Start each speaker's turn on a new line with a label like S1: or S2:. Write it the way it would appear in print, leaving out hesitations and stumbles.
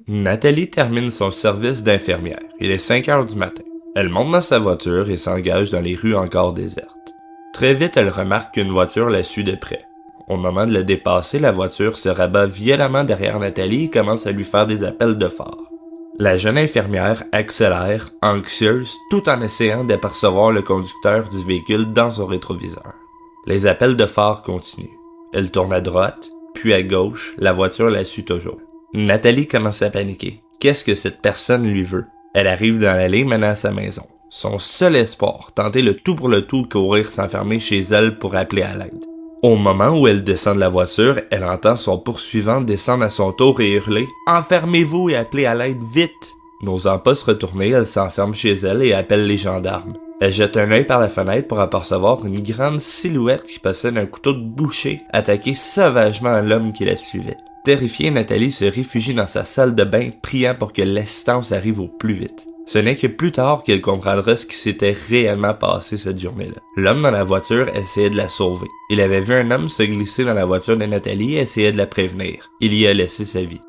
S1: Nathalie termine son service d'infirmière. Il est 5 heures du matin. Elle monte dans sa voiture et s'engage dans les rues encore désertes. Très vite, elle remarque qu'une voiture la suit de près. Au moment de la dépasser, la voiture se rabat violemment derrière Nathalie et commence à lui faire des appels de phare. La jeune infirmière accélère, anxieuse, tout en essayant d'apercevoir le conducteur du véhicule dans son rétroviseur. Les appels de phare continuent. Elle tourne à droite, puis à gauche, la voiture la suit toujours. Nathalie commence à paniquer. Qu'est-ce que cette personne lui veut? Elle arrive dans l'allée menant à sa maison. Son seul espoir, tenter le tout pour le tout de courir s'enfermer chez elle pour appeler à l'aide. Au moment où elle descend de la voiture, elle entend son poursuivant descendre à son tour et hurler « Enfermez-vous et appelez à l'aide vite !» N'osant pas se retourner, elle s'enferme chez elle et appelle les gendarmes. Elle jette un œil par la fenêtre pour apercevoir une grande silhouette qui possède un couteau de boucher attaquer sauvagement l'homme qui la suivait. Terrifiée, Nathalie se réfugie dans sa salle de bain, priant pour que l'assistance arrive au plus vite. Ce n'est que plus tard qu'elle comprendra ce qui s'était réellement passé cette journée-là. L'homme dans la voiture essayait de la sauver. Il avait vu un homme se glisser dans la voiture de Nathalie et essayait de la prévenir. Il y a laissé sa vie.